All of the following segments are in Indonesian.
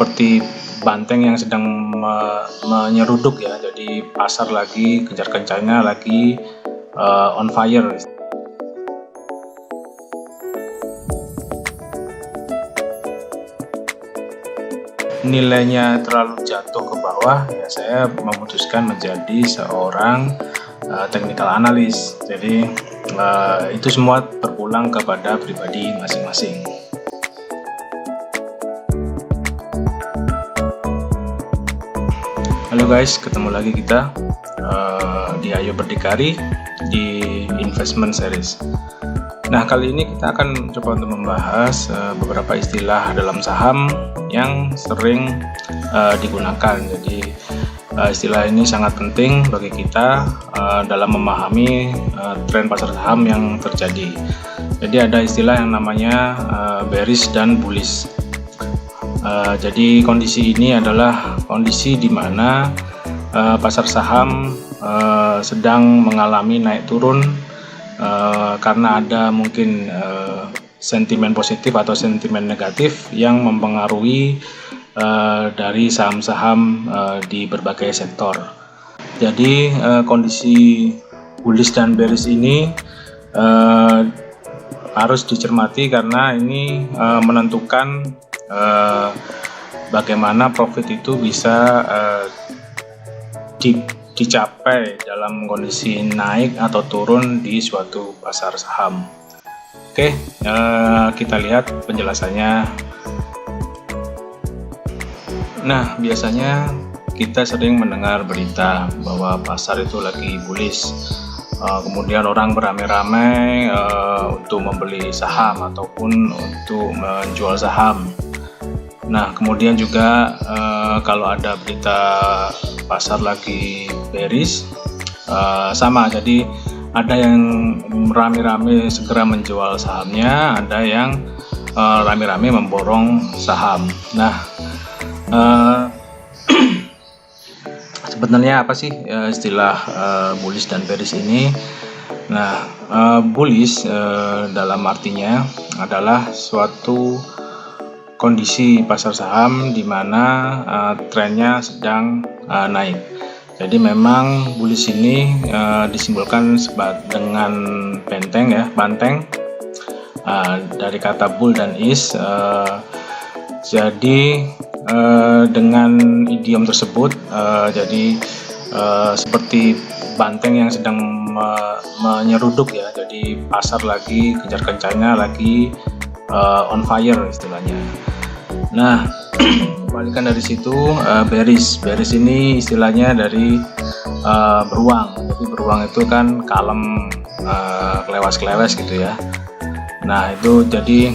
seperti banteng yang sedang menyeruduk ya. Jadi pasar lagi kencang-kencangnya lagi on fire. Nilainya terlalu jatuh ke bawah ya, saya memutuskan menjadi seorang technical analyst. Jadi itu semua berpulang kepada pribadi masing-masing. Halo guys, ketemu lagi kita di Ayo Berdikari di Investment Series. Nah, kali ini kita akan coba untuk membahas beberapa istilah dalam saham yang sering digunakan. Jadi istilah ini sangat penting bagi kita dalam memahami tren pasar saham yang terjadi. Jadi ada istilah yang namanya bearish dan bullish. Jadi kondisi ini adalah kondisi di mana pasar saham sedang mengalami naik turun karena ada mungkin sentimen positif atau sentimen negatif yang mempengaruhi dari saham-saham di berbagai sektor. Jadi kondisi bullish dan bearish ini harus dicermati karena ini menentukan bagaimana profit itu bisa dicapai dalam kondisi naik atau turun di suatu pasar saham. Oke, kita lihat penjelasannya. Nah, biasanya kita sering mendengar berita bahwa pasar itu lagi bullish. Kemudian orang beramai-ramai untuk membeli saham ataupun untuk menjual saham. Nah, kemudian juga kalau ada berita pasar lagi bearish, sama. Jadi ada yang rame-rame segera menjual sahamnya, ada yang rame-rame memborong saham. Nah, sebenarnya apa sih istilah bullish dan bearish ini? Nah, bullish dalam artinya adalah suatu kondisi pasar saham di mana trennya sedang naik. Jadi memang bullish ini disimbolkan dengan banteng dari kata bull dan is. Jadi dengan idiom tersebut, jadi seperti banteng yang sedang menyeruduk ya. Jadi pasar lagi kencang-kencangnya lagi on fire istilahnya. Nah, kebalikan dari situ bearish. Bearish ini istilahnya dari beruang. Jadi beruang itu kan kalem, kelewas-kelewas gitu ya. Nah, itu jadi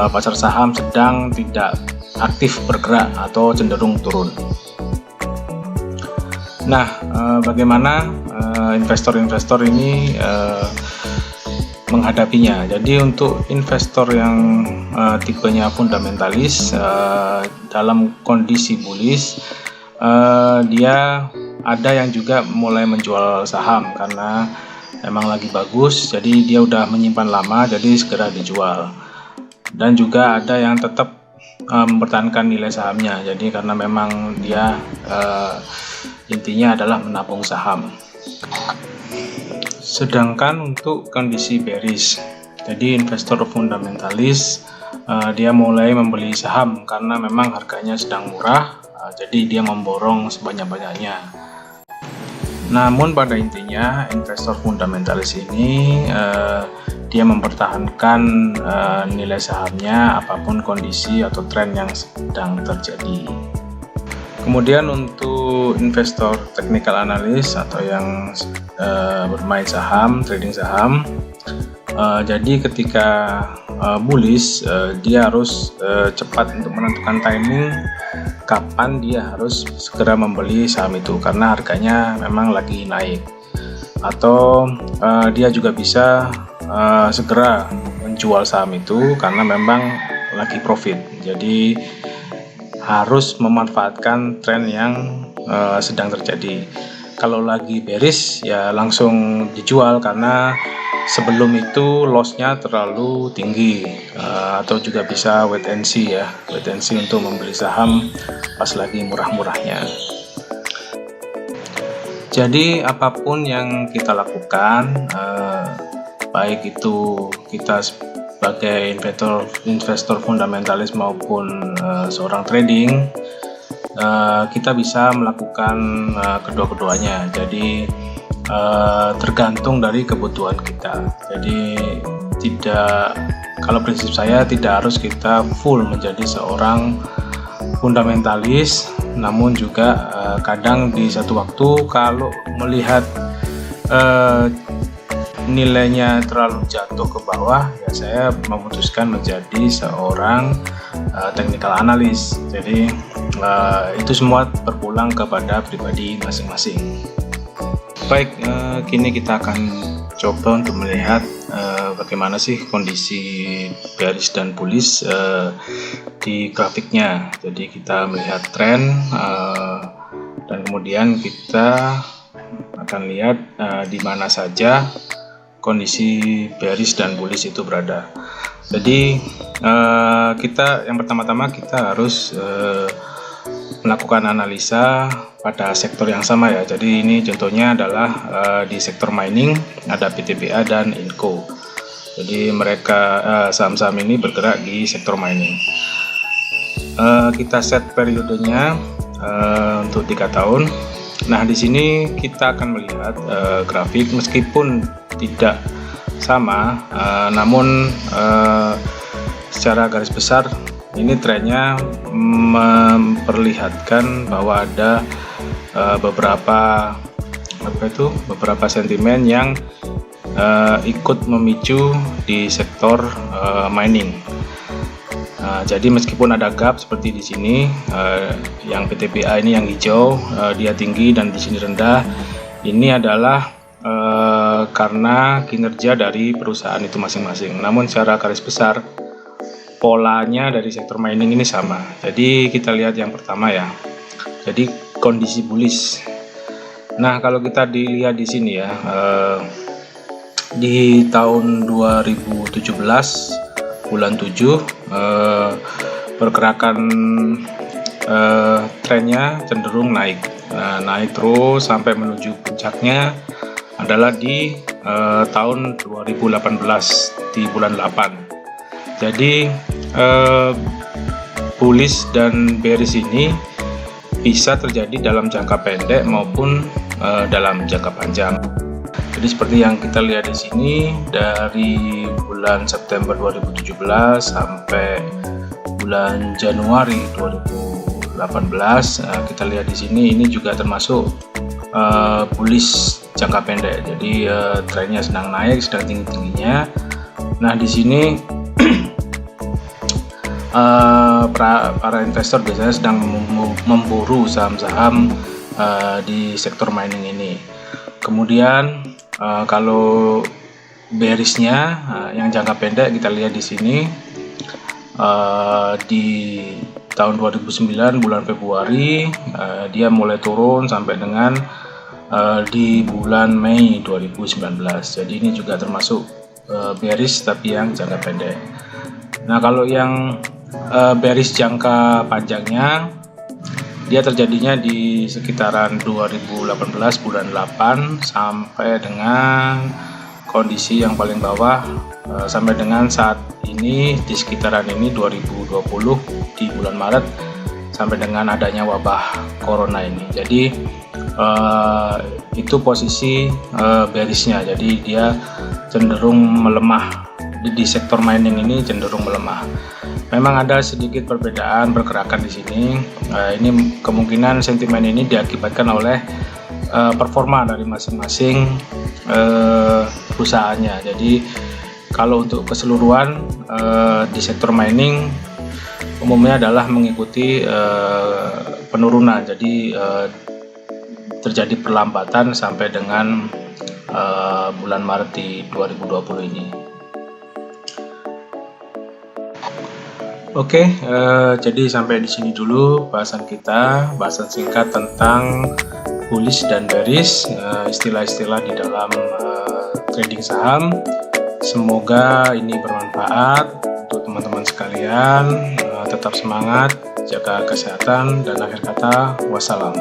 pasar saham sedang tidak aktif bergerak atau cenderung turun. Nah, bagaimana investor-investor ini menghadapinya? Jadi untuk investor yang tipenya fundamentalis dalam kondisi bullish, dia ada yang juga mulai menjual saham karena memang lagi bagus, jadi dia udah menyimpan lama, jadi segera dijual. Dan juga ada yang tetap mempertahankan nilai sahamnya, jadi karena memang dia intinya adalah menabung saham. Sedangkan untuk kondisi bearish, jadi investor fundamentalis dia mulai membeli saham karena memang harganya sedang murah, jadi dia memborong sebanyak-banyaknya. Namun pada intinya investor fundamentalis ini dia mempertahankan nilai sahamnya apapun kondisi atau tren yang sedang terjadi. Kemudian untuk investor technical analyst atau yang bermain saham, trading saham, jadi ketika bullish dia harus cepat untuk menentukan timing kapan dia harus segera membeli saham itu karena harganya memang lagi naik, atau dia juga bisa segera menjual saham itu karena memang lagi profit. Jadi harus memanfaatkan tren yang sedang terjadi. Kalau lagi bearish ya langsung dijual karena sebelum itu lossnya terlalu tinggi, atau juga bisa wait and see ya, wait and see untuk membeli saham pas lagi murah-murahnya. Jadi apapun yang kita lakukan, baik itu kita sebagai investor fundamentalis maupun seorang trading, kita bisa melakukan kedua-keduanya. Jadi tergantung dari kebutuhan kita. Jadi kalau prinsip saya tidak harus kita full menjadi seorang fundamentalis, namun juga kadang di satu waktu kalau melihat nilainya terlalu jatuh ke bawah, ya saya memutuskan menjadi seorang technical analyst. Jadi itu semua berpulang kepada pribadi masing-masing. Baik, kini kita akan coba untuk melihat bagaimana sih kondisi bearish dan bullish di grafiknya. Jadi kita melihat tren dan kemudian kita akan lihat di mana saja kondisi bearish dan bullish itu berada. Jadi yang pertama-tama kita harus melakukan analisa pada sektor yang sama ya. Jadi ini contohnya adalah di sektor mining ada PTBA dan Inco. Jadi mereka saham-saham ini bergerak di sektor mining. Kita set periodenya untuk 3 tahun. Nah, di sini kita akan melihat grafik meskipun tidak sama, namun secara garis besar ini trennya memperlihatkan bahwa ada beberapa sentimen yang ikut memicu di sektor mining. Jadi meskipun ada gap seperti di sini, yang PTBA ini yang hijau, dia tinggi dan di sini rendah. Ini adalah karena kinerja dari perusahaan itu masing-masing. Namun secara garis besar polanya dari sektor mining ini sama. Jadi kita lihat yang pertama ya. Jadi kondisi bullish. Nah, kalau kita dilihat di sini ya, di tahun 2017 bulan 7 pergerakan trennya cenderung naik. Naik terus sampai menuju puncaknya adalah di tahun 2018 di bulan 8. Jadi bullish dan bearish ini bisa terjadi dalam jangka pendek maupun dalam jangka panjang. Jadi seperti yang kita lihat di sini, dari bulan September 2017 sampai bulan Januari 2018, kita lihat di sini ini juga termasuk bullish jangka pendek. Jadi trennya sedang naik, sedang tinggi-tingginya. Nah, di sini para investor biasanya sedang memburu saham-saham di sektor mining ini. Kemudian kalau bearishnya yang jangka pendek kita lihat di sini, di tahun 2009 bulan Februari dia mulai turun sampai dengan di bulan Mei 2019. Jadi ini juga termasuk bearish tapi yang jangka pendek. Nah, kalau yang bearish jangka panjangnya dia terjadinya di sekitaran 2018 bulan 8 sampai dengan kondisi yang paling bawah sampai dengan saat ini di sekitaran ini 2020 di bulan Maret sampai dengan adanya wabah corona ini. Jadi itu posisi bearishnya. Jadi dia cenderung melemah di sektor mining ini, cenderung melemah. Memang ada sedikit perbedaan pergerakan di sini. Ini kemungkinan sentimen ini diakibatkan oleh performa dari masing-masing perusahaannya. Jadi kalau untuk keseluruhan di sektor mining umumnya adalah mengikuti penurunan. Jadi terjadi perlambatan sampai dengan bulan Maret di 2020 ini. Oke, jadi sampai di sini dulu bahasan kita, bahasan singkat tentang bullish dan bearish, istilah-istilah di dalam trading saham. Semoga ini bermanfaat untuk teman-teman sekalian. Tetap semangat, jaga kesehatan, dan akhir kata wassalam.